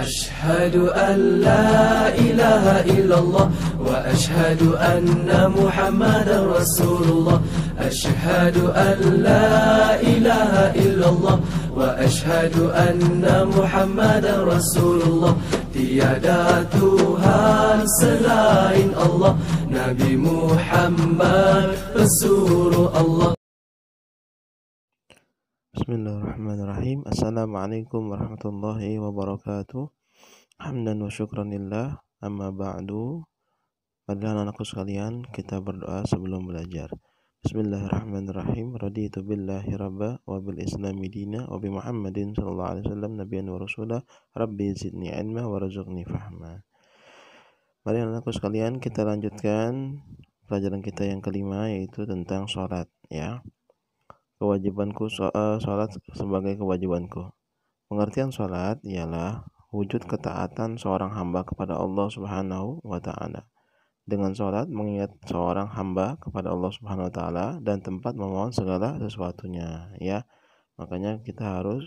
أشهد أن لا إله إلا الله وأشهد أن محمدا رسول الله أشهد أن لا إله إلا الله وأشهد أن محمدا رسول الله tiada Tuhan selain Allah Nabi Muhammad Rasulullah Allah. Bismillahirrahmanirrahim. Assalamualaikum warahmatullahi wabarakatuh. Hamdan wa syukran lillah. Amma ba'du. Pada anakku sekalian, kita berdoa sebelum belajar. Bismillahirrahmanirrahim. Raditu billahi rabba wa bil islami dina wa bi Muhammadin sallallahu alaihi wasallam nabiyyan wa rasulah. Rabbi zidni ilma warzuqni fahma. Mari anakku sekalian, kita lanjutkan pelajaran kita yang kelima, yaitu tentang sholat, ya. Kewajibanku, sholat sebagai kewajibanku. Pengertian sholat ialah wujud ketaatan seorang hamba kepada Allah Subhanahu wa Ta'ala. Dengan sholat mengingat seorang hamba kepada Allah Subhanahu wa Ta'ala dan tempat memohon segala sesuatunya, ya. Makanya kita harus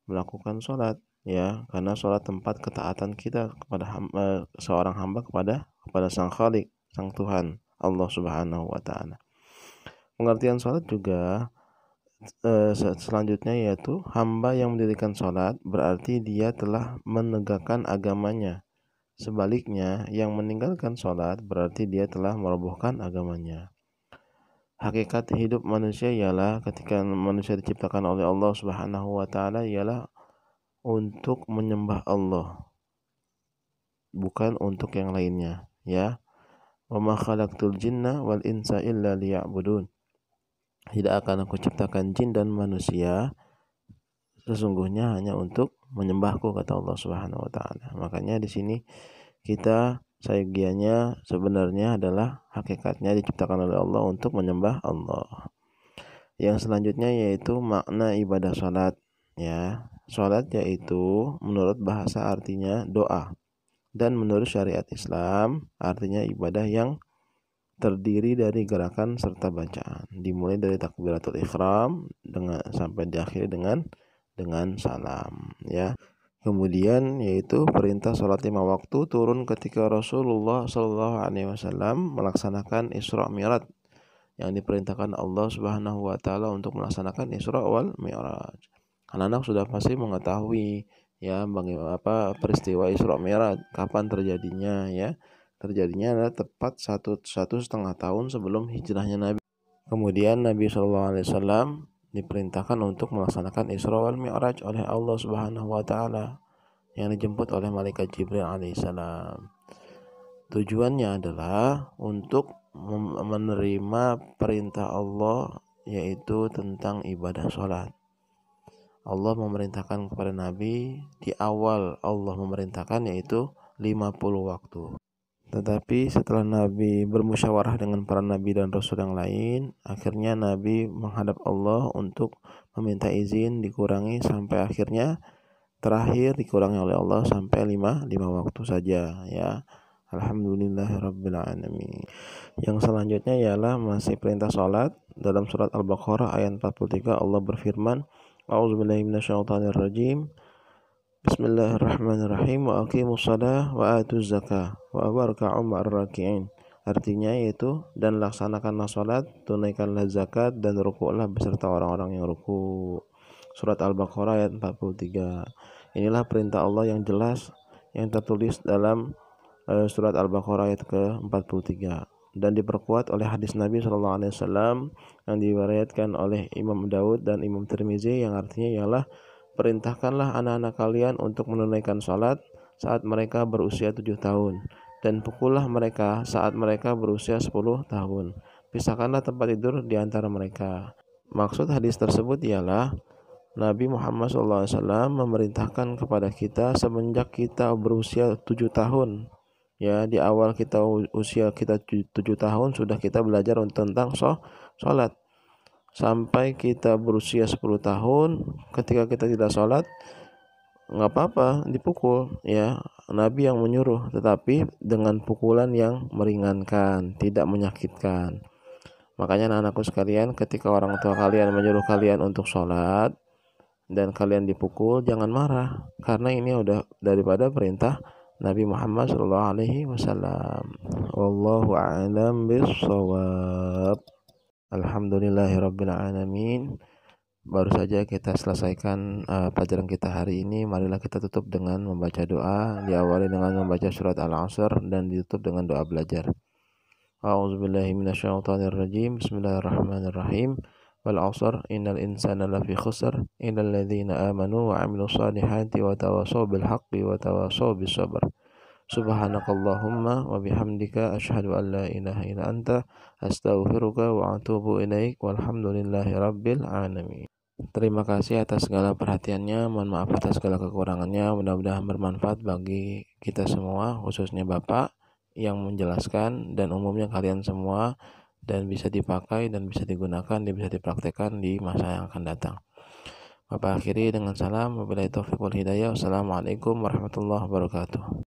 melakukan sholat, ya, karena sholat tempat ketaatan kita kepada seorang hamba kepada Sang Khalik, Sang Tuhan Allah Subhanahu wa Ta'ala. Pengertian sholat juga selanjutnya yaitu hamba yang mendirikan sholat berarti dia telah menegakkan agamanya. Sebaliknya, yang meninggalkan sholat berarti dia telah merobohkan agamanya. Hakikat hidup manusia ialah ketika manusia diciptakan oleh Allah Subhanahu wa Ta'ala ialah untuk menyembah Allah, bukan untuk yang lainnya, ya. Wa ma khalaqtul jinna wal insa illa liya'budun. Tidak akan aku ciptakan jin dan manusia sesungguhnya hanya untuk menyembahku, kata Allah Subhanahu wa Ta'ala. Makanya di sini kita sayagianya sebenarnya adalah hakikatnya diciptakan oleh Allah untuk menyembah Allah. Yang selanjutnya yaitu makna ibadah sholat, ya. Sholat yaitu menurut bahasa artinya doa, dan menurut syariat Islam artinya ibadah yang terdiri dari gerakan serta bacaan, dimulai dari takbiratul ihram sampai diakhiri dengan salam, ya. Kemudian yaitu perintah sholat 5 waktu turun ketika Rasulullah Shallallahu Alaihi Wasallam melaksanakan Isra Mi'raj, yang diperintahkan Allah Subhanahu Wa Taala untuk melaksanakan Isra wal Mi'raj. Anak-anak sudah pasti mengetahui, ya, bagaimana peristiwa Isra Mi'raj, kapan terjadinya, ya. Terjadinya adalah tepat satu setengah tahun sebelum hijrahnya Nabi. Kemudian Nabi SAW diperintahkan untuk melaksanakan Isra wal Mi'raj oleh Allah Subhanahu wa Ta'ala, yang dijemput oleh malaikat Jibril alaihissalam. Tujuannya adalah untuk menerima perintah Allah, yaitu tentang ibadah sholat. Allah memerintahkan kepada Nabi, di awal Allah memerintahkan yaitu 50 waktu. Tetapi setelah Nabi bermusyawarah dengan para Nabi dan Rasul yang lain, akhirnya Nabi menghadap Allah untuk meminta izin dikurangi sampai akhirnya terakhir dikurangi oleh Allah sampai 5 waktu saja, ya. Alhamdulillahirabbil alamin. Yang selanjutnya ialah masih perintah salat. Dalam surat Al-Baqarah ayat 43 Allah berfirman, A'udzubillahi minasyaitonirrajim. Bismillahirrahmanirrahim. Wa aqimus shalah wa atuz zakah wa warka'u ma'ar raki'in. Artinya yaitu, dan laksanakanlah salat, tunaikanlah zakat, dan rukuklah beserta orang-orang yang ruku. Surat Al-Baqarah ayat 43. Inilah perintah Allah yang jelas yang tertulis dalam surat Al-Baqarah ayat ke-43 dan diperkuat oleh hadis Nabi SAW yang diriwayatkan oleh Imam Daud dan Imam Tirmizi, yang artinya ialah, perintahkanlah anak-anak kalian untuk menunaikan salat saat mereka berusia 7 tahun dan pukullah mereka saat mereka berusia 10 tahun. Pisahkanlah tempat tidur di antara mereka. Maksud hadis tersebut ialah Nabi Muhammad SAW memerintahkan kepada kita semenjak kita berusia 7 tahun. Ya, di awal usia kita 7 tahun sudah kita belajar tentang sholat. Sampai kita berusia 10 tahun, ketika kita tidak sholat, nggak apa-apa dipukul, ya. Nabi yang menyuruh, tetapi dengan pukulan yang meringankan, tidak menyakitkan. Makanya anak-anakku sekalian, ketika orang tua kalian menyuruh kalian untuk sholat, dan kalian dipukul, jangan marah, karena ini udah daripada perintah Nabi Muhammad SAW. Wallahu a'lam bishawab. Alhamdulillahirabbil alamin. Baru saja kita selesaikan pelajaran kita hari ini. Marilah kita tutup dengan membaca doa. Diawali dengan membaca surat Al-Asr dan ditutup dengan doa belajar. A'udzubillahi minasyaitonirrajim. Bismillahirrahmanirrahim. Wal 'asr innal insana lafi khusr illal ladzina amanu wa 'amilus solihati wa tawashaw bil haqqi wa tawashaw bis sabr. Subhanakallahumma wa bihamdika asyhadu an la ilaha illa anta astaghfiruka wa atubu ilaik walhamdulillahi rabbil alamin. Terima kasih atas segala perhatiannya, mohon maaf atas segala kekurangannya. Mudah-mudahan bermanfaat bagi kita semua, khususnya Bapak yang menjelaskan dan umumnya kalian semua, dan bisa dipakai dan bisa digunakan, bisa dipraktekkan di masa yang akan datang. Bapak akhiri dengan salam, wabillahi taufiq wal hidayah. Wassalamualaikum warahmatullahi wabarakatuh.